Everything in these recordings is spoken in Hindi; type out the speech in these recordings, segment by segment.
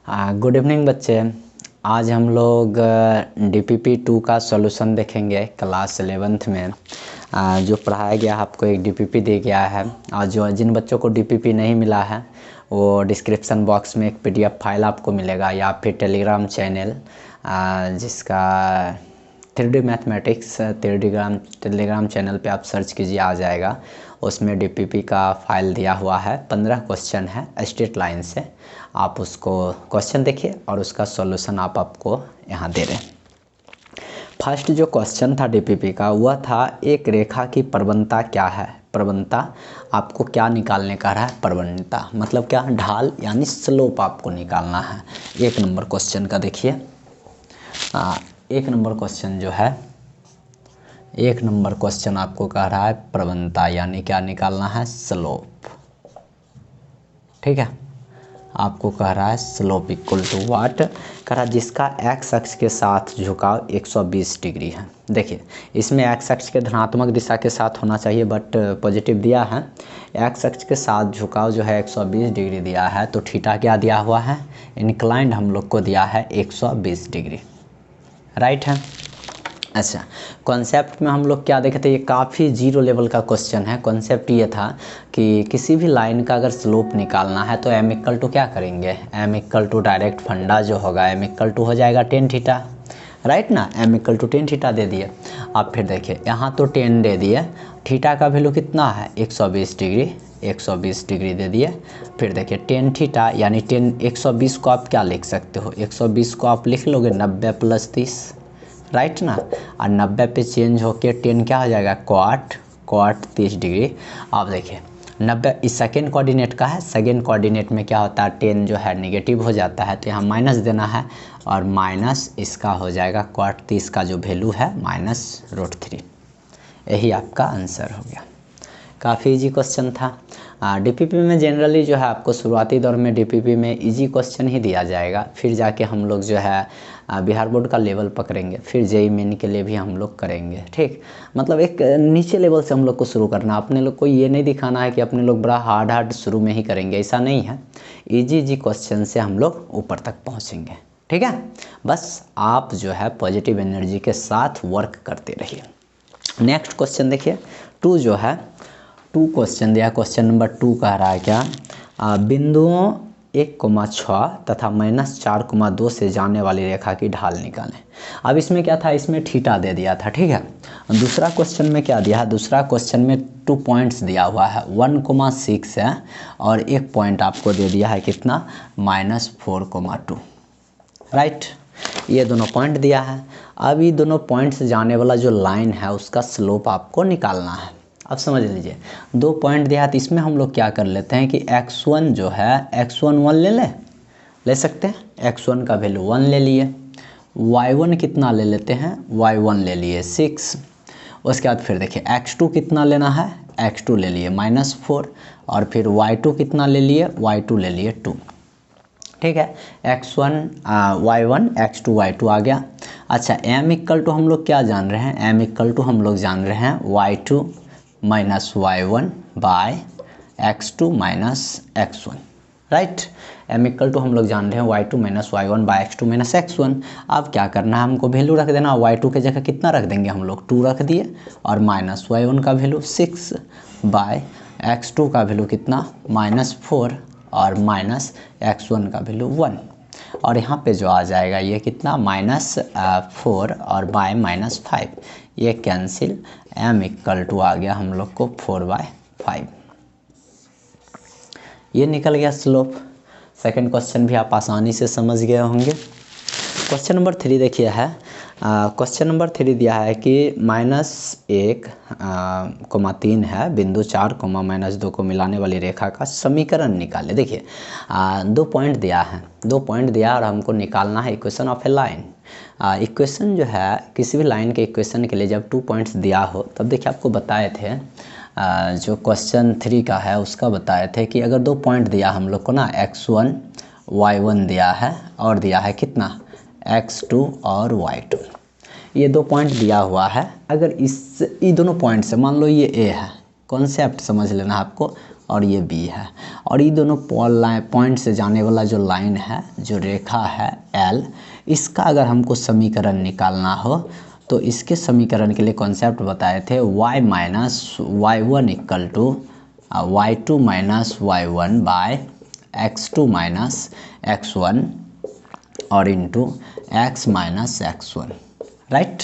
गुड इवनिंग बच्चे। आज हम लोग DPP 2 का सॉल्यूशन देखेंगे क्लास 11th में। जो पढ़ाया गया आपको एक DPP दे गया है और जिन बच्चों को DPP नहीं मिला है वो डिस्क्रिप्शन बॉक्स में एक PDF फाइल आपको मिलेगा या फिर टेलीग्राम चैनल जिसका 3D मैथमेटिक्स टेलीग्राम चैनल पे आप सर्च कीजिए, आ जाएगा। उसमें DPP का फाइल दिया हुआ है, 15 क्वेश्चन है स्ट्रेट लाइन से। आप उसको क्वेश्चन देखिए और उसका सॉल्यूशन आपको यहाँ दे रहे हैं। फर्स्ट जो क्वेश्चन था DPP का वह था एक रेखा की प्रवणता क्या है। प्रवणता आपको क्या निकालने का रहा है, प्रवणता मतलब क्या, ढाल यानी स्लोप आपको निकालना है। एक नंबर क्वेश्चन का देखिए, एक नंबर क्वेश्चन जो है, एक नंबर क्वेश्चन आपको कह रहा है प्रवणता यानी क्या निकालना है, स्लोप। ठीक है, आपको कह रहा है स्लोप इक्वल टू व्हाट, कह रहा है जिसका एक्स अक्ष के साथ झुकाव 120 डिग्री है। देखिए इसमें एक्स अक्ष के धनात्मक दिशा के साथ होना चाहिए बट पॉजिटिव दिया है। एक्स अक्ष के साथ झुकाव जो है 120 डिग्री दिया है, तो थीटा क्या दिया हुआ है, इंक्लाइंड हम लोग को दिया है 120 डिग्री, राइट है। अच्छा, कॉन्सेप्ट में हम लोग क्या देखे थे, ये काफ़ी जीरो लेवल का क्वेश्चन है। कॉन्सेप्ट ये था कि किसी भी लाइन का अगर स्लोप निकालना है तो m इक्वल टू क्या करेंगे, m इक्वल टू डायरेक्ट फंडा जो होगा m इक्वल टू हो जाएगा tan थीटा, राइट ना। m equal to tan theta दे दिए। अब फिर देखिए यहाँ तो 10 दे दिए, थीटा का वैल्यू कितना है 120 डिग्री, 120 डिग्री दे दिए। फिर देखिए tan थीटा यानी 120 को आप क्या लिख सकते हो, 120 को आप लिख लोगे 90 + 30, राइट ना। और 90 पे चेंज होके 10 क्या हो जाएगा, क्वाट 30 डिग्री। आप देखिए 90 इस सेकेंड कोऑर्डिनेट का है, सेकेंड कोऑर्डिनेट में क्या होता है 10 जो है नेगेटिव हो जाता है, तो यहाँ माइनस देना है और माइनस इसका हो जाएगा क्वाट 30 का जो वैल्यू है -√3। यही आपका आंसर हो गया। काफ़ी इजी क्वेश्चन था। DPP में जनरली जो है आपको शुरुआती दौर में DPP में इजी क्वेश्चन ही दिया जाएगा, फिर जाके हम लोग जो है बिहार बोर्ड का लेवल पकड़ेंगे, फिर JEE मेन के लिए भी हम लोग करेंगे। ठीक, मतलब एक नीचे लेवल से हम लोग को शुरू करना। अपने लोग को ये नहीं दिखाना है कि अपने लोग बड़ा हार्ड शुरू में ही करेंगे, ऐसा नहीं है। इजी क्वेश्चन से हम लोग ऊपर तक पहुँचेंगे। ठीक है, बस आप जो है पॉजिटिव एनर्जी के साथ वर्क करते रहिए। नेक्स्ट क्वेश्चन देखिए, 2 जो है 2 क्वेश्चन दिया। क्वेश्चन नंबर 2 कह रहा है क्या, बिंदुओं 1,6 तथा -4,2 से जाने वाली रेखा की ढाल निकालें। अब इसमें क्या था, इसमें थीटा दे दिया था। ठीक है, दूसरा क्वेश्चन में क्या दिया है, दूसरा क्वेश्चन में 2 पॉइंट्स दिया हुआ है, 1,6 है और एक पॉइंट आपको दे दिया है कितना, -4,2, राइट। ये दोनों पॉइंट दिया है। अब ये दोनों पॉइंट से जाने वाला जो लाइन है उसका स्लोप आपको निकालना है। अब समझ लीजिए 2 पॉइंट दिया, तो इसमें हम लोग क्या कर लेते हैं कि x1 जो है x1 1 ले सकते हैं, x1 का वैल्यू 1 ले लिए। y1 कितना ले लेते हैं, y1 ले लिए 6। उसके बाद फिर देखिए x2 कितना लेना है, x2 ले लिए -4 और फिर y2 कितना ले लिए, y2 ले लिए 2। ठीक है, x1 y1 x2 y2 आ गया। अच्छा, m इक्वल टू हम लोग क्या जान रहे हैं, m इक्वल टू हम लोग जान रहे हैं y2 -y1 by x2 -x1, right. m equal to हम लोग जान रहे हैं y2 -y1 by x2 -x1। अब क्या करना है, हमको वैल्यू रख देना। y2 के जगह कितना रख देंगे हम लोग, 2 रख दिए और -y1 का वैल्यू 6 बाय x2 का वैल्यू कितना -4 और -x1 का वैल्यू 1। और यहाँ पे जो आ जाएगा ये कितना -4 और बाय -5, ये कैंसिल, m इक्वल टू आ गया हम लोग को 4/5। ये निकल गया स्लोप। सेकंड क्वेश्चन भी आप आसानी से समझ गए होंगे। क्वेश्चन नंबर 3 देखिए है, क्वेश्चन नंबर 3 दिया है कि -1,3 है, बिंदु 4, -2 को मिलाने वाली रेखा का समीकरण निकाले। देखिए 2 पॉइंट दिया है, 2 पॉइंट दिया और हमको निकालना है equation of A line. Equation जो है किसी भी लाइन के इक्वेशन के लिए जब 2 पॉइंट्स दिया हो, तब देखिए आपको बताए थे जो क्वेश्चन 3 का है उसका बताए थे कि अगर 2 पॉइंट दिया हम लोग को ना, x1 y1 दिया है और दिया है कितना x2 और y2, ये 2 पॉइंट दिया हुआ है। अगर ये दोनों पॉइंट से मान लो ये A है, कॉन्सेप्ट समझ लेना आपको, और ये बी है, और ये दोनों पॉइंट से जाने वाला जो लाइन है, जो रेखा है एल, इसका अगर हमको समीकरण निकालना हो तो इसके समीकरण के लिए कॉन्सेप्ट बताए थे y minus Y one equal to Y two minus Y one by x2 minus x1 और into x minus x1, right.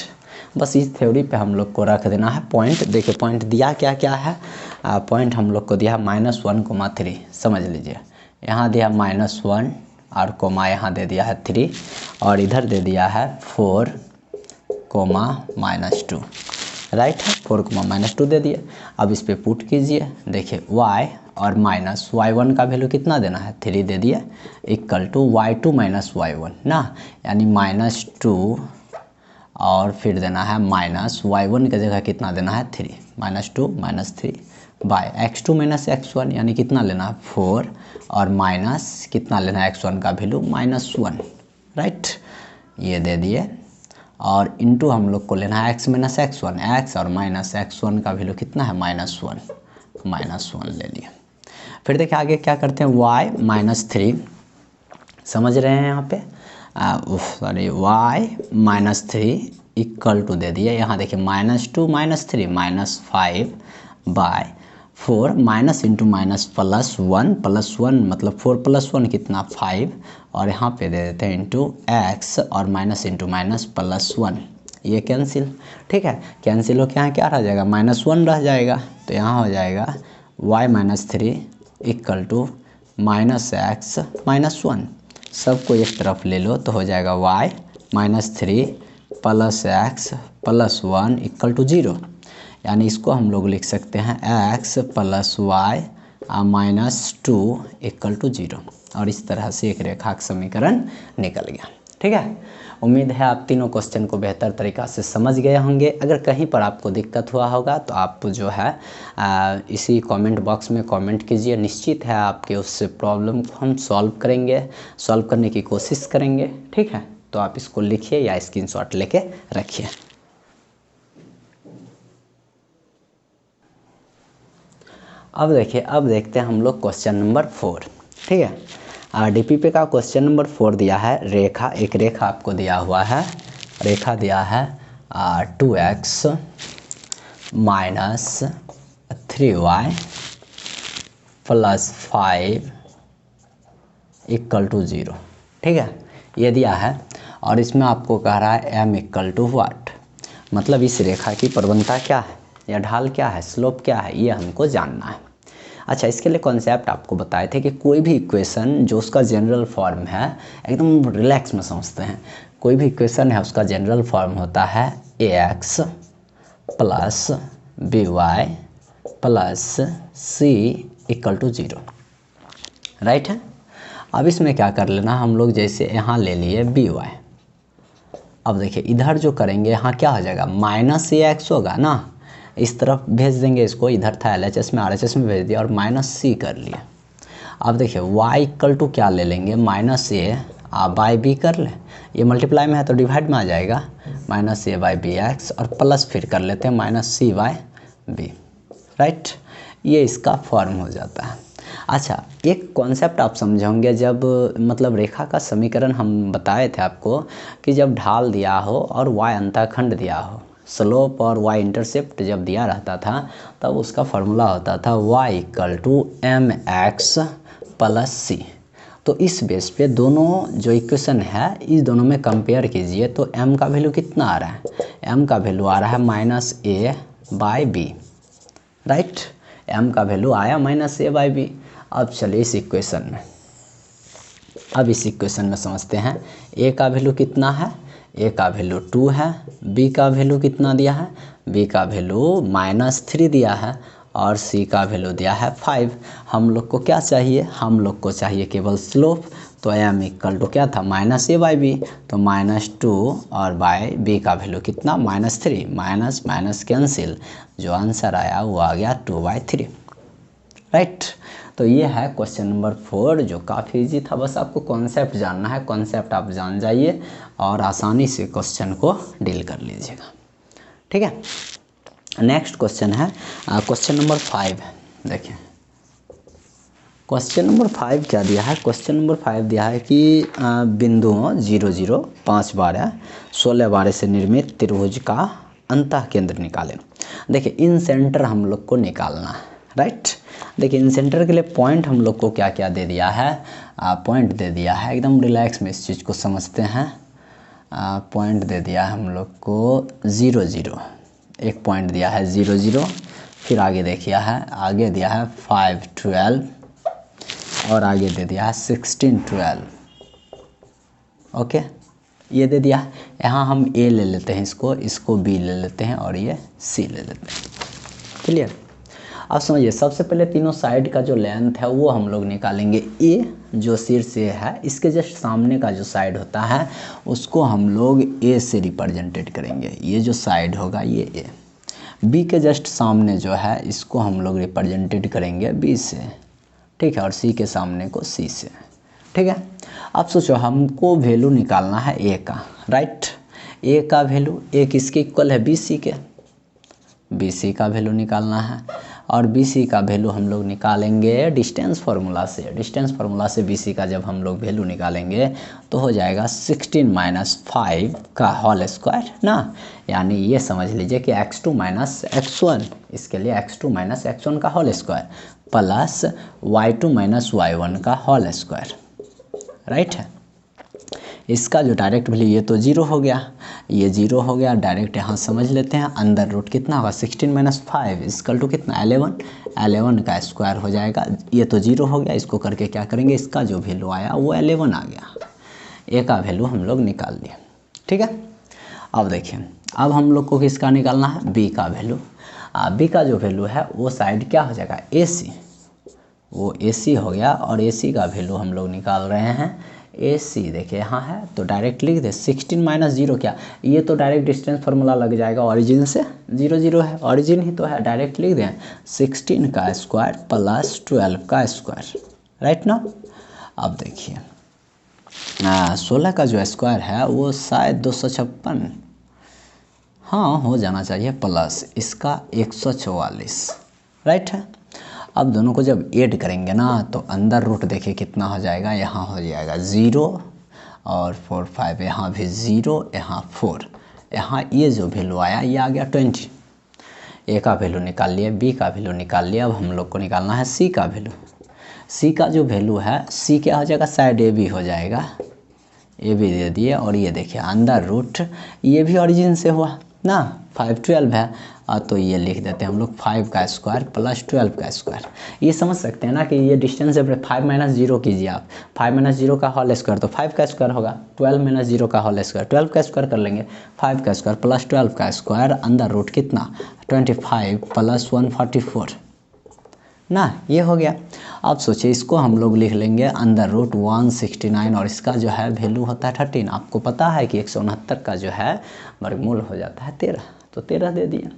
बस इस थ्योरी पे हम लोग को रख देना है पॉइंट। देखिए पॉइंट दिया क्या क्या है, पॉइंट हम लोग को दिया -1,3, समझ लीजिए। यहाँ दिया -1 और कोमा यहाँ दे दिया है 3, और इधर दे दिया है 4, -2, राइट है। 4, -2 दे दिए। अब इस पे पुट कीजिए, देखिए y और माइनस y1 का वैल्यू कितना देना है, 3 दे दिए, equal to y2 minus y1 ना, यानी -2 और फिर देना है माइनस y1 की जगह कितना देना है 3, -2 -3 बाय x2 माइनस x1, यानी कितना लेना है 4, और माइनस कितना लेना है x1 का वैल्यू -1, राइट, ये दे दिए। और इंटू हम लोग को लेना है x माइनस x1, x और माइनस x1 का वैल्यू कितना है -1 ले लिया। फिर देखिए आगे क्या करते हैं, y -3, समझ रहे हैं यहाँ पे, सॉरी y -3 इक्वल टू दे दिए, यहाँ देखिए -2 -3 -5 बाय 4, माइनस इंटू माइनस +1 मतलब 4 + 1 कितना 5, और यहाँ पे दे देते हैं इंटू x और माइनस इंटू माइनस +1, ये कैंसिल, ठीक है। कैंसिल हो के यहाँ क्या रह जाएगा, -1 रह जाएगा, तो यहाँ हो जाएगा y -3 इक्वल टू -x -1, सबको एक तरफ ले लो तो हो जाएगा y -3 + x + 1 इक्वल टू 0, यानी इसको हम लोग लिख सकते हैं x + y -2 इक्वल टू 0, और इस तरह से एक रेखा का समीकरण निकल गया, ठीक है। उम्मीद है आप तीनों क्वेश्चन को बेहतर तरीक़ा से समझ गए होंगे। अगर कहीं पर आपको दिक्कत हुआ होगा तो आप जो है इसी कमेंट बॉक्स में कमेंट कीजिए, निश्चित है आपके उस प्रॉब्लम को हम सॉल्व करने की कोशिश करेंगे, ठीक है। तो आप इसको लिखिए या स्क्रीनशॉट लेके रखिए। अब देखिए, अब देखते हैं हम लोग क्वेश्चन नंबर 4, ठीक है। डीपीपी का क्वेश्चन नंबर 4 दिया है, रेखा, एक रेखा आपको दिया हुआ है, रेखा दिया है 2x minus 3y + 5 equal to 0, ठीक है, ये दिया है। और इसमें आपको कह रहा है m इक्वल टू वाट, मतलब इस रेखा की प्रवणता क्या है या ढाल क्या है, स्लोप क्या है, ये हमको जानना है। अच्छा, इसके लिए कॉन्सेप्ट आपको बताए थे कि कोई भी इक्वेशन जो उसका जनरल फॉर्म है, एकदम रिलैक्स में समझते हैं, कोई भी इक्वेशन है उसका जनरल फॉर्म होता है ax + by + c equal to 0, right है। अब इसमें क्या कर लेना हम लोग, जैसे यहाँ ले लिए by, अब देखिए इधर जो करेंगे यहाँ क्या हो जाएगा, -ax होगा ना, इस तरफ भेज देंगे इसको, इधर था LHS में RHS में भेज दिया और -c कर लिया। अब देखिए y इक्वल टू क्या ले लेंगे, -a बाई बी कर ले, ये मल्टीप्लाई में है तो डिवाइड में आ जाएगा, -a बाई bx, और प्लस फिर कर लेते हैं -c बाई b, राइट, ये इसका फॉर्म हो जाता है। अच्छा, एक कॉन्सेप्ट आप समझोगे, जब मतलब रेखा का समीकरण हम बताए थे आपको कि जब ढाल दिया हो और y अंतःखंड दिया हो, स्लोप और y इंटरसेप्ट जब दिया रहता था, तब उसका फार्मूला होता था y equal to mx + c। तो इस बेस पे दोनों जो इक्वेशन है, इस दोनों में कंपेयर कीजिए तो m का वैल्यू कितना आ रहा है, m का वैल्यू आ रहा है -a by b, right, m का वैल्यू आया -a बाई b। अब चलिए इस इक्वेशन में, अब इस इक्वेशन में समझते हैं, a का वैल्यू कितना है, a का वैल्यू 2 है, b का वैल्यू कितना दिया है, b का वैल्यू -3 दिया है, और c का वैल्यू दिया है 5। हम लोग को क्या चाहिए, हम लोग को चाहिए केवल स्लोप, तो m इक्वल टू क्या था, -a बाई b, तो -2 और बाई b का वैल्यू कितना, -3, माइनस माइनस कैंसिल, जो आंसर आया वो आ गया 2/3, राइट। तो ये है क्वेश्चन नंबर 4, जो काफ़ी इजी था, बस आपको कॉन्सेप्ट जानना है, कॉन्सेप्ट आप जान जाइए और आसानी से क्वेश्चन को डील कर लीजिएगा, ठीक है। नेक्स्ट क्वेश्चन है क्वेश्चन नंबर 5, देखिए क्वेश्चन नंबर 5 क्या दिया है? क्वेश्चन नंबर 5 दिया है कि बिंदुओं 0 0 5 12 16 12 से निर्मित त्रिभुज का अंतः केंद्र निकालें। देखिए इन सेंटर हम लोग को निकालना है, राइट। देखिए इन सेंटर के लिए पॉइंट हम लोग को क्या क्या दे दिया है? पॉइंट दे दिया है, एकदम रिलैक्स में इस चीज़ को समझते हैं। पॉइंट दे दिया है हम लोग को 0 0, एक पॉइंट दिया है 0 0, फिर आगे देखिए है, आगे दिया है 5 12 और आगे दे दिया है 16 12। ओके, ये दे दिया है। यहाँ हम ए ले लेते हैं, इसको बी ले लेते हैं और ये सी ले लेते हैं। क्लियर? अब समझिए, सबसे पहले तीनों साइड का जो लेंथ है वो हम लोग निकालेंगे। ए जो शीर्ष ए है, इसके जस्ट सामने का जो साइड होता है उसको हम लोग ए से रिप्रेजेंटेड करेंगे। ये जो साइड होगा ये ए। बी के जस्ट सामने जो है इसको हम लोग रिप्रेजेंटेड करेंगे बी से, ठीक है, और सी के सामने को सी से, ठीक है। अब सोचो हमको वैल्यू निकालना है ए का, राइट। ए का वैल्यू, ए किसके इक्वल है? बी सी के। बी सी का वैल्यू निकालना है और बी सी का वैल्यू हम लोग निकालेंगे डिस्टेंस फार्मूला से। डिस्टेंस फार्मूला से बी सी का जब हम लोग वैल्यू निकालेंगे तो हो जाएगा 16 - 5 का होल स्क्वायर ना, यानी ये समझ लीजिए कि x2 - x1, इसके लिए x2 - x1 का whole square plus y2 - y1 का होल स्क्वायर, राइट है। इसका जो डायरेक्ट वैल्यू, ये तो 0 हो गया, ये 0 हो गया, डायरेक्ट यहाँ समझ लेते हैं। अंदर रूट कितना होगा? 16 - 5 इक्वल टू कितना? 11। 11 का स्क्वायर हो जाएगा। ये तो 0 हो गया, इसको करके क्या करेंगे? इसका जो वैल्यू आया वो 11 आ गया। ए का वैल्यू हम लोग निकाल लिए, ठीक है। अब देखिए, अब हम लोग को किसका निकालना है? बी का वैल्यू। बी का जो वैल्यू है वो साइड क्या हो जाएगा? ए सी, वो ए सी हो गया। और ए सी का वैल्यू हम लोग निकाल रहे हैं ए सी। देखिए यहाँ है तो डायरेक्ट लिख दे 16 - 0 क्या? ये तो डायरेक्ट डिस्टेंस फार्मूला लग जाएगा, ओरिजिन से 0 0 है, ओरिजिन ही तो है, डायरेक्ट लिख दें 16 का स्क्वायर प्लस 12 का स्क्वायर, राइट ना। अब देखिए 16 का जो स्क्वायर है वो शायद 256, हाँ हो जाना चाहिए, प्लस इसका 144, राइट है। अब दोनों को जब ऐड करेंगे ना तो अंदर रूट देखिए कितना हो जाएगा, यहाँ हो जाएगा 0 और 4 5, यहाँ भी 0, यहाँ 4, यहाँ ये जो वैल्यू आया ये आ गया 20। ए का वैल्यू निकाल लिए, बी का वैल्यू निकाल लिया। अब हम लोग को निकालना है सी का वैल्यू। सी का जो वैल्यू है, सी क्या हो जाएगा? साइड ए बी हो जाएगा, ए बी दे दिए। और ये देखिए अंदर रूट, ये भी ओरिजिन से हुआ ना, 5 12 है, तो ये लिख देते हैं हम लोग 5 का स्क्वायर प्लस 12 का स्क्वायर। ये समझ सकते हैं ना कि ये डिस्टेंस है, 5 - 0 कीजिए आप, 5 - 0 का होल स्क्वायर तो 5 का स्क्वायर होगा, 12 - 0 का होल स्क्वायर 12 का स्क्वायर कर लेंगे, 5 का स्क्वायर प्लस 12 का स्क्वायर, अंदर रूट कितना? 25 प्लस 144 ना, ये हो गया। अब सोचिए इसको हम लोग लिख लेंगे अंदर रूट 169 और इसका जो है वैल्यू होता है 13। आपको पता है कि 169 का जो है वर्गमूल हो जाता है 13, तो 13 दे दिए।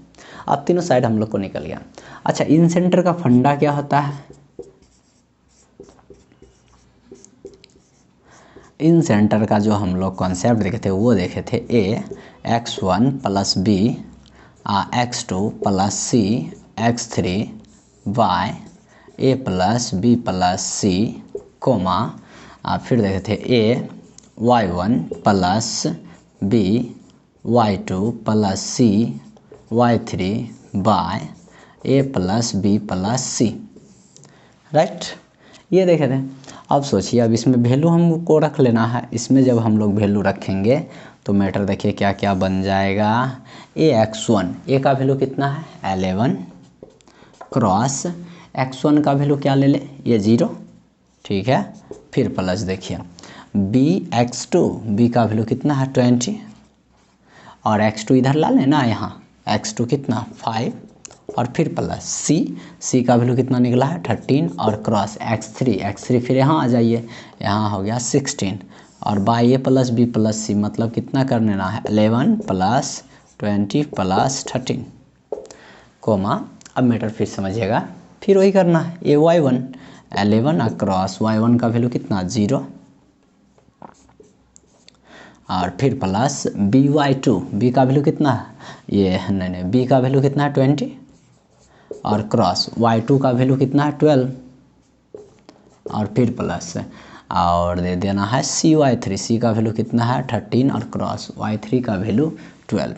अब तीनों साइड हम लोग को निकल गया। अच्छा, इन सेंटर का फंडा क्या होता है? इन सेंटर का जो हम लोग कॉन्सेप्ट देखे थे वो देखे थे A x1 plus B x2 plus C x3 y A plus B plus C comma, फिर देखे थे A y1 plus B y2 plus C y3 by A plus B plus C, right, ये देखे थे। अब सोचिए, अब इसमें वैल्यू हमको रख लेना है। इसमें जब हम लोग वैल्यू रखेंगे तो मैटर देखिए क्या क्या बन जाएगा। ए x1, ए का वैल्यू कितना है? 11 क्रॉस x1 का वैल्यू क्या ले ले? ये 0, ठीक है। फिर प्लस देखिए बी x2, बी का वैल्यू कितना है? 20 और x2 इधर ला लेना, यहाँ x2 कितना? 5 और फिर प्लस सी का वैल्यू कितना निकला है? 13 और क्रॉस x3 फिर यहाँ आ जाइए, यहाँ हो गया 16 और by A plus B plus C, मतलब कितना कर लेना है? 11 प्लस 20 प्लस 13 कोमा। अब मैटर फिर समझिएगा, फिर वही करना है ए y1 11 क्रॉस y1 का वैल्यू कितना? 0 और फिर प्लस बी y2, बी का वैल्यू कितना है? ये नहीं, बी का वैल्यू कितना है? 20 और क्रॉस y2 का वैल्यू कितना है? 12 और फिर प्लस और दे देना है CY3। सी का वैल्यू कितना है 13 और क्रॉस Y3 का वैल्यू 12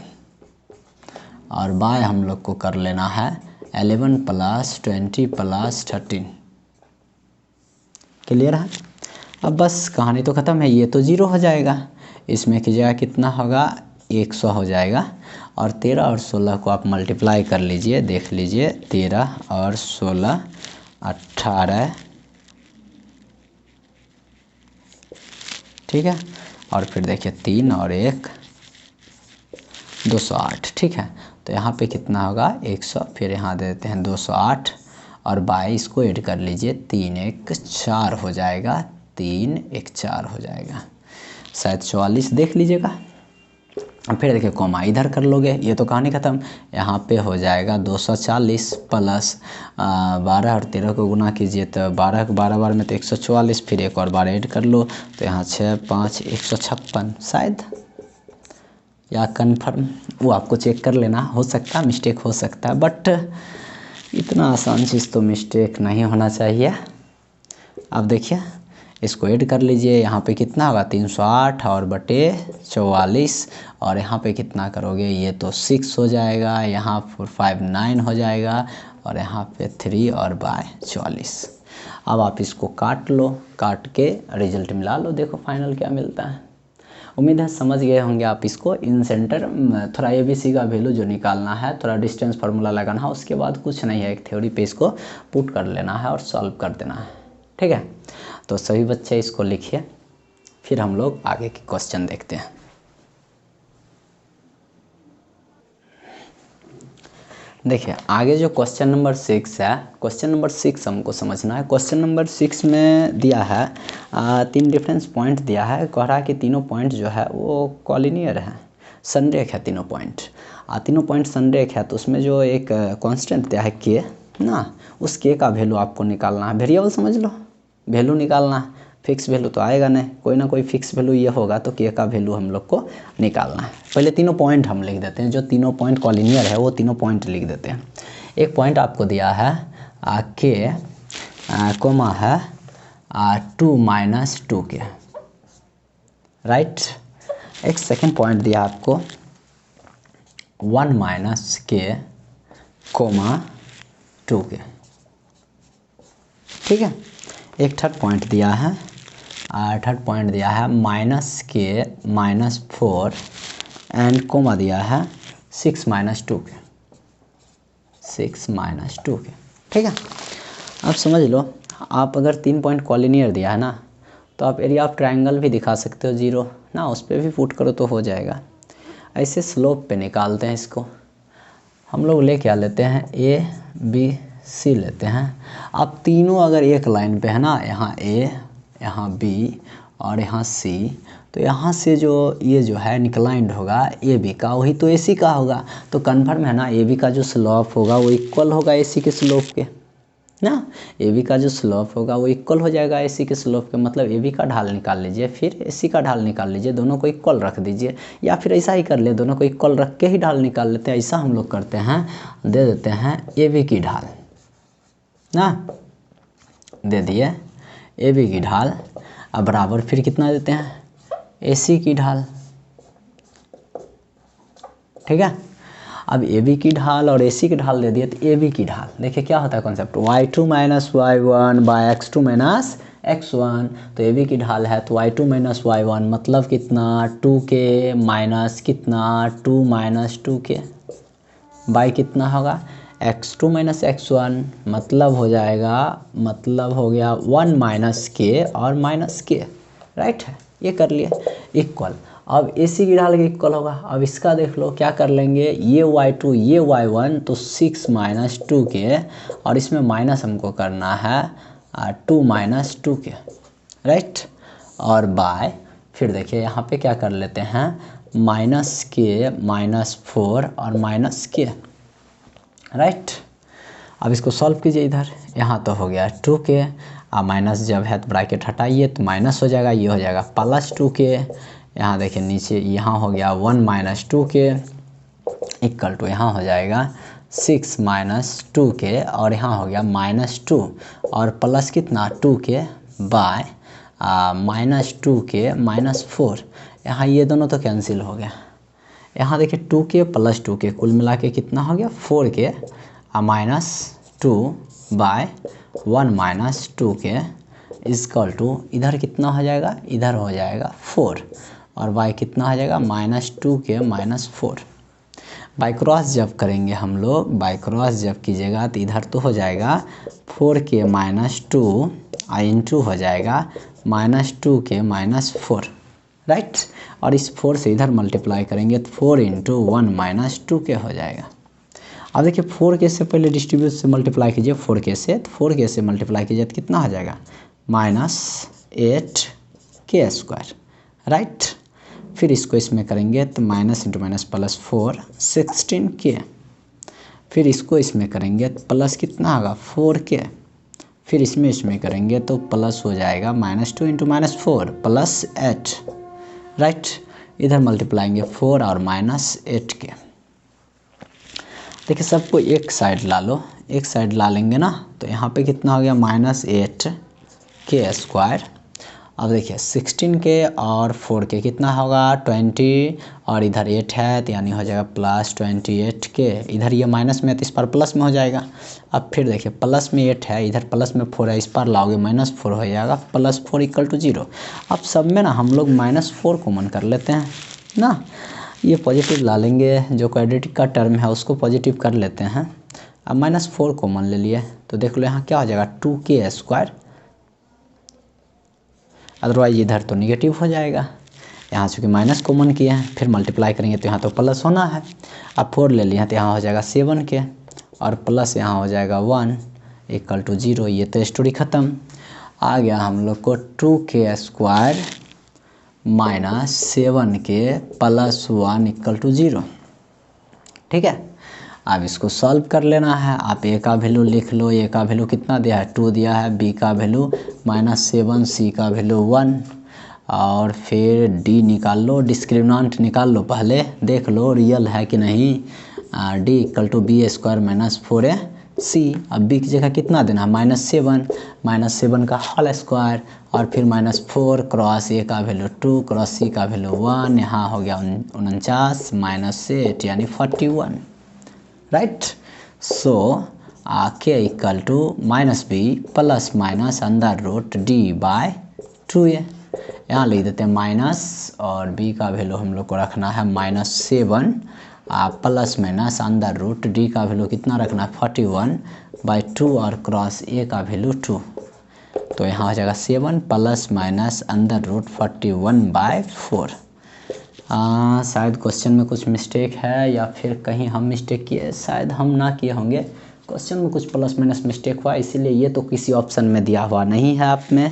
और बाय हम लोग को कर लेना है 11 + 20 + 13। क्लियर है? अब बस कहानी तो ख़त्म है। ये तो 0 हो जाएगा, इसमें कीजिएगा कितना होगा 100 हो जाएगा। और 13 और 16 को आप मल्टीप्लाई कर लीजिए, देख लीजिए 13 और 16 18, ठीक है। और फिर देखिए 3 और 1 208, ठीक है। तो यहाँ पे कितना होगा 100, फिर यहाँ दे देते हैं 208 और 22 को ऐड कर लीजिए 3 1 4 हो जाएगा, 3 1 4 हो जाएगा, शायद 44 देख लीजिएगा। अब फिर देखिए कॉमा इधर कर लोगे, ये तो कहानी ख़त्म। यहाँ पे हो जाएगा 240 प्लस 12 और 13 को गुना कीजिए तो 12 को 12 बार में तो 144, फिर एक और बार ऐड कर लो तो यहाँ 6 5 156 शायद, या कन्फर्म वो आपको चेक कर लेना, हो सकता है मिस्टेक हो सकता है, बट इतना आसान चीज़ तो मिस्टेक नहीं होना चाहिए। अब देखिए इसको ऐड कर लीजिए, यहाँ पे कितना होगा 308 और बटे 44 और यहाँ पे कितना करोगे ये तो 6 हो जाएगा, यहाँ 459 हो जाएगा और यहाँ पे 3 और बाय 44। अब आप इसको काट लो, काट के रिजल्ट मिला लो, देखो फाइनल क्या मिलता है। उम्मीद है समझ गए होंगे आप इसको। इन सेंटर थोड़ा ABC का वैल्यू जो निकालना है, थोड़ा डिस्टेंस फार्मूला लगाना है, उसके बाद कुछ नहीं है, एक थ्योरी पे इसको पुट कर लेना है और सॉल्व कर देना है, ठीक है। तो सभी बच्चे इसको लिखिए, फिर हम लोग आगे के क्वेश्चन देखते हैं। देखिए आगे जो क्वेश्चन नंबर 6 है, क्वेश्चन नंबर 6 हमको समझना है। क्वेश्चन नंबर 6 में दिया है 3 डिफरेंस पॉइंट दिया है, कह रहा है कि तीनों पॉइंट जो है वो कॉलिनियर है, संरेख है तीनों पॉइंट। तीनों पॉइंट संरेख है तो उसमें जो एक कांस्टेंट दिया है के ना, उस के का वैल्यू आपको निकालना है। वेरिएबल समझ लो, वैल्यू निकालना है, फिक्स वैल्यू तो आएगा नहीं, कोई ना कोई फिक्स वैल्यू ये होगा, तो के का वैल्यू हम लोग को निकालना है। पहले तीनों पॉइंट हम लिख देते हैं, जो तीनों पॉइंट कॉलिनियर है वो तीनों पॉइंट लिख देते हैं। एक पॉइंट आपको दिया है के कोमा है 2 - 2 के, राइट। एक सेकेंड पॉइंट दिया आपको 1 - के कोमा 2 के, ठीक है। एक थर्ड पॉइंट दिया है, थर्ड पॉइंट दिया है -के -4 एंड कोमा दिया है 6 - 2 के, 6 - 2 के, ठीक है। अब समझ लो, आप अगर 3 पॉइंट कॉलिनियर दिया है ना, तो आप एरिया ऑफ ट्रायंगल भी दिखा सकते हो 0 ना, उस पर भी पुट करो तो हो जाएगा। ऐसे स्लोप पे निकालते हैं इसको हम लोग, ले क्या लेते हैं ABC लेते हैं। अब तीनों अगर एक लाइन पे है ना, यहाँ A यहाँ B और यहाँ C, तो यहाँ से जो ये जो है इंक्लाइंड होगा AB का, वही तो AC का होगा। तो कन्फर्म है ना, AB का जो स्लोप होगा वो इक्वल होगा AC के स्लोप के ना, AB का जो स्लोप होगा वो इक्वल हो जाएगा AC के स्लोप के। मतलब AB का ढाल निकाल लीजिए, फिर AC का ढाल निकाल लीजिए, दोनों को इक्वल रख दीजिए, या फिर ऐसा ही कर ले, दोनों को इक्वल रख के ही ढाल निकाल लेते हैं। ऐसा हम लोग करते हैं, दे देते हैं AB की ढाल ना, दे दिए AB की ढाल, अब बराबर फिर कितना देते हैं AC की ढाल, ठीक है। अब AB की ढाल और AC की ढाल दे दिए तो AB की ढाल, देखिए क्या होता है concept, y2 - y1 by x2 - x1। तो AB की ढाल है तो y2 - y1 मतलब कितना 2k माइनस कितना 2 - 2k बाय कितना होगा x2 - x1, मतलब हो जाएगा, मतलब हो गया 1 - k और -k, राइट है। ये कर लिए इक्वल। अब AC की ढाल के इक्वल होगा। अब इसका देख लो क्या कर लेंगे, ये y2 ये y1 तो 6 - 2k और इसमें माइनस हमको करना है 2 - 2k, राइट। और बाय फिर देखिए यहाँ पे क्या कर लेते हैं -k -4 और -k, राइट। अब इसको सॉल्व कीजिए इधर, यहाँ तो हो गया 2k, अब माइनस जब है तो ब्रैकेट हटाइए तो माइनस हो जाएगा, ये हो जाएगा +2k। यहाँ देखिए नीचे यहाँ हो गया 1 - 2k इक्वल टू यहाँ हो जाएगा 6 - 2k और यहाँ हो गया -2 और प्लस कितना 2k बाय -2k -4। यहाँ ये दोनों तो कैंसिल हो गया। यहाँ देखिए 2k + 2k कुल मिला के कितना हो गया 4k -2 bye 1 - 2k is equal to इधर कितना हो जाएगा, इधर हो जाएगा 4 और बाय कितना हो जाएगा -2k -4। बाय क्रॉस जब करेंगे हम लोग, बाय क्रॉस जब कीजिएगा तो इधर तो हो जाएगा 4k -2 इंटू हो जाएगा -2k -4, राइट। और इस 4 से इधर मल्टीप्लाई करेंगे तो 4 × 1 - 2k हो जाएगा। अब देखिए 4k से पहले डिस्ट्रीब्यूट से मल्टीप्लाई कीजिए 4k से, तो 4k से मल्टीप्लाई कीजिए तो कितना हो जाएगा -8k², राइट। फिर इसको इसमें करेंगे तो minus into minus plus 4 16k। फिर इसको इसमें करेंगे तो प्लस कितना होगा 4k। फिर इसमें करेंगे तो प्लस हो जाएगा -2 × -4 + 8, राइट। इधर मल्टीप्लाएंगे 4 और -8k। देखिए सबको एक साइड ला लो, एक साइड ला लेंगे ना तो यहाँ पे कितना हो गया -8k²। अब देखिए 16k और 4k कितना होगा 20 और इधर 8 है तो यानी हो जाएगा +28k। इधर ये माइनस में है तो इस पर प्लस में हो जाएगा। अब फिर देखिए प्लस में 8 है, इधर प्लस में 4 है, इस पर लाओगे -4 हो जाएगा +4 = 0। अब सब में ना हम लोग -4 कॉमन कर लेते हैं ना, ये पॉजिटिव ला लेंगे, जो क्वाड्रेटिक का टर्म है उसको पॉजिटिव कर लेते हैं। अब -4 कॉमन ले लिए तो देख लो यहाँ क्या हो जाएगा 2k²। अदरवाइज इधर तो निगेटिव हो जाएगा। यहाँ चूँकि माइनस कॉमन किए हैं, फिर मल्टीप्लाई करेंगे तो यहाँ तो प्लस होना है। अब 4 ले लिया तो यहाँ हो जाएगा 7k और प्लस यहाँ हो जाएगा 1 = 0। ये तो स्टोरी ख़त्म। आ गया हम लोग को 2k² -7k + 1 = 0, ठीक है। अब इसको सॉल्व कर लेना है। आप a का वैल्यू लिख लो, a का वैल्यू कितना दिया है 2 दिया है, b का वैल्यू -7, c का वैल्यू 1 और फिर d निकाल लो, डिस्क्रिमिनेंट निकाल लो, पहले देख लो रियल है कि नहीं। d = b² - 4ac। अब b की जगह कितना देना है -7 का होल स्क्वायर और फिर -4 क्रॉस a का वैल्यू 2 क्रॉस c का वैल्यू 1, यहाँ हो गया 49 -8 यानी 41, राइट। सो k = -b ±√d/2a। यहाँ लिख देते हैं माइनस और b का वैल्यू हम लोग को रखना है -7 ±√d का वैल्यू कितना रखना है 41/2 और क्रॉस a का वैल्यू 2। तो यहाँ हो जाएगा 7 ±√41/4। शायद क्वेश्चन में कुछ मिस्टेक है या फिर कहीं हम मिस्टेक किए, शायद हम ना किए होंगे। क्वेश्चन में कुछ प्लस माइनस मिस्टेक हुआ, इसीलिए ये तो किसी ऑप्शन में दिया हुआ नहीं है आप में,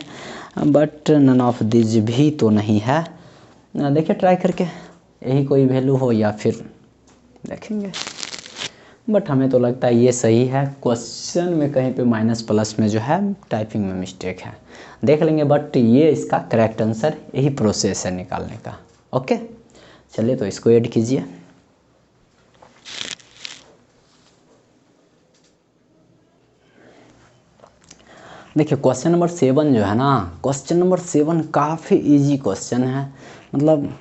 बट नन ऑफ दिस भी तो नहीं है। देखिए ट्राई करके यही कोई वैल्यू हो या फिर देखेंगे, बट हमें तो लगता है ये सही है। क्वेश्चन में कहीं पे माइनस प्लस में जो है टाइपिंग में मिस्टेक है, देख लेंगे, बट ये इसका करेक्ट आंसर यही प्रोसेस है निकालने का। ओके चलिए तो इसको ऐड कीजिए। देखिए क्वेश्चन नंबर 7 जो है ना, क्वेश्चन नंबर 7 काफ़ी इजी क्वेश्चन है। मतलब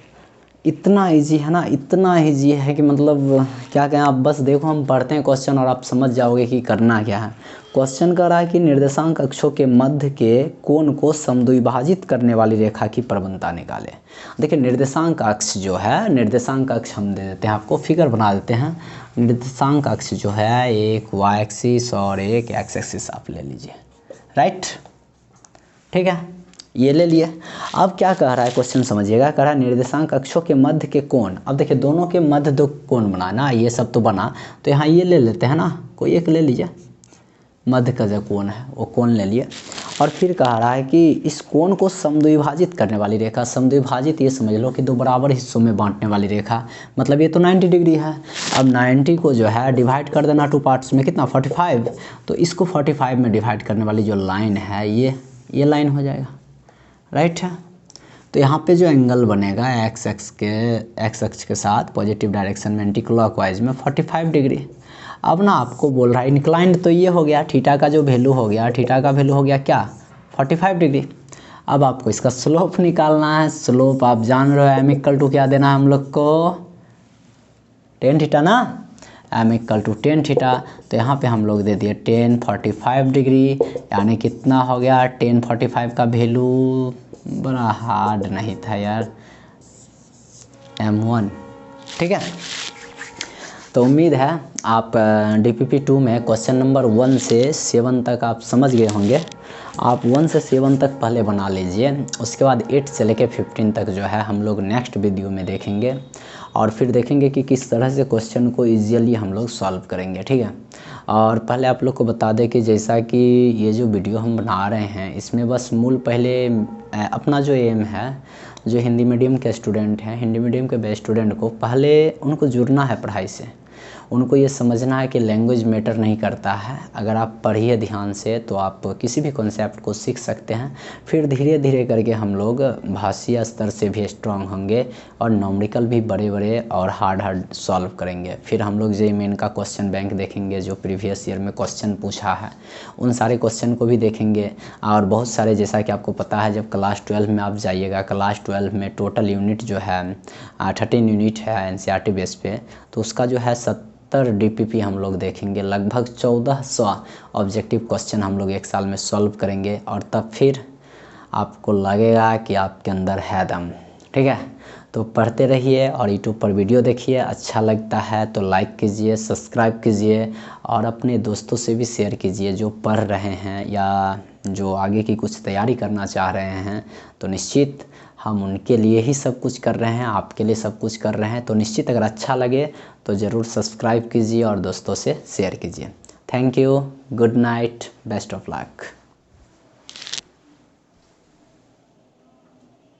इतना इजी है ना, इतना इजी है कि मतलब क्या कहें। आप बस देखो हम पढ़ते हैं क्वेश्चन और आप समझ जाओगे कि करना क्या है। क्वेश्चन कह रहा है कि निर्देशांक अक्षों के मध्य के कोण को समद्विभाजित करने वाली रेखा की प्रवणता निकालें। देखिए निर्देशांक अक्ष जो है, निर्देशांक अक्ष हम दे देते हैं आपको, फिगर बना देते हैं। निर्देशांक अक्ष जो है एक y एक्सिस और एक x एक्सिस आप ले लीजिए, राइट, ठीक है, ये ले लिए। अब क्या कह रहा है क्वेश्चन समझिएगा, कह रहा है निर्देशांक अक्षों के मध्य के कोण। अब देखिए दोनों के मध्य दो कोण बनाना, ये सब तो बना, तो यहाँ ये ले लेते हैं ना, कोई एक ले लीजिए, मध्य का जो कोण है वो कोण ले लिए। और फिर कह रहा है कि इस कोण को समद्विभाजित करने वाली रेखा, समद्विभाजित ये समझ लो कि दो बराबर हिस्सों में बांटने वाली रेखा, मतलब ये तो 90 डिग्री है। अब 90 को जो है डिवाइड कर देना 2 पार्ट्स में, कितना 45, तो इसको 45 में डिवाइड करने वाली जो लाइन है ये लाइन हो जाएगा, राइट है। तो यहाँ पे जो एंगल बनेगा एक्स अक्ष के साथ पॉजिटिव डायरेक्शन में एंटी क्लॉकवाइज में 45 डिग्री। अब ना आपको बोल रहा है इंक्लाइंड, तो ये हो गया थीटा का जो वैल्यू हो गया, थीटा का वैल्यू हो गया क्या 45 डिग्री। अब आपको इसका स्लोप निकालना है। स्लोप आप जान रहे हो, m इक्वल टू क्या देना है हम लोग को, टेन थीटा ना, m equal to tan theta. तो यहाँ पे हम लोग दे दिए 1045 डिग्री, यानी कितना हो गया 1045 का वैल्यू, बड़ा हार्ड नहीं था यार, m1। ठीक है, तो उम्मीद है आप DPP 2 में क्वेश्चन नंबर 1 से 7 तक आप समझ गए होंगे। आप 1 से 7 तक पहले बना लीजिए, उसके बाद 8 से लेकर 15 तक जो है हम लोग नेक्स्ट वीडियो में देखेंगे, और फिर देखेंगे कि किस तरह से क्वेश्चन को ईजिली हम लोग सॉल्व करेंगे। ठीक है, और पहले आप लोग को बता दें कि जैसा कि ये जो वीडियो हम बना रहे हैं, इसमें बस मूल पहले अपना जो एम है, जो हिंदी मीडियम के स्टूडेंट हैं, हिंदी मीडियम के स्टूडेंट को पहले उनको जुड़ना है पढ़ाई से। उनको ये समझना है कि लैंग्वेज मैटर नहीं करता है। अगर आप पढ़िए ध्यान से तो आप किसी भी कॉन्सेप्ट को सीख सकते हैं। फिर धीरे धीरे करके हम लोग भाषीय स्तर से भी स्ट्रांग होंगे और न्यूमेरिकल भी बड़े बड़े और हार्ड सॉल्व करेंगे। फिर हम लोग JEE मेन का क्वेश्चन बैंक देखेंगे, जो प्रीवियस ईयर में क्वेश्चन पूछा है उन सारे क्वेश्चन को भी देखेंगे। और बहुत सारे, जैसा कि आपको पता है, जब क्लास 12 में आप जाइएगा, क्लास 12 में टोटल यूनिट जो है 13 यूनिट है NCERT बेस पे, तो उसका जो है 70 DPP हम लोग देखेंगे। लगभग 1400 ऑब्जेक्टिव क्वेश्चन हम लोग एक साल में सॉल्व करेंगे, और तब फिर आपको लगेगा कि आपके अंदर है दम। ठीक है, तो पढ़ते रहिए और यूट्यूब पर वीडियो देखिए। अच्छा लगता है तो लाइक कीजिए, सब्सक्राइब कीजिए, और अपने दोस्तों से भी शेयर कीजिए जो पढ़ रहे हैं या जो आगे की कुछ तैयारी करना चाह रहे हैं। तो निश्चित हम उनके लिए ही सब कुछ कर रहे हैं, आपके लिए सब कुछ कर रहे हैं। तो निश्चित अगर अच्छा लगे तो ज़रूर सब्सक्राइब कीजिए और दोस्तों से शेयर कीजिए। Thank you, good night, best of luck.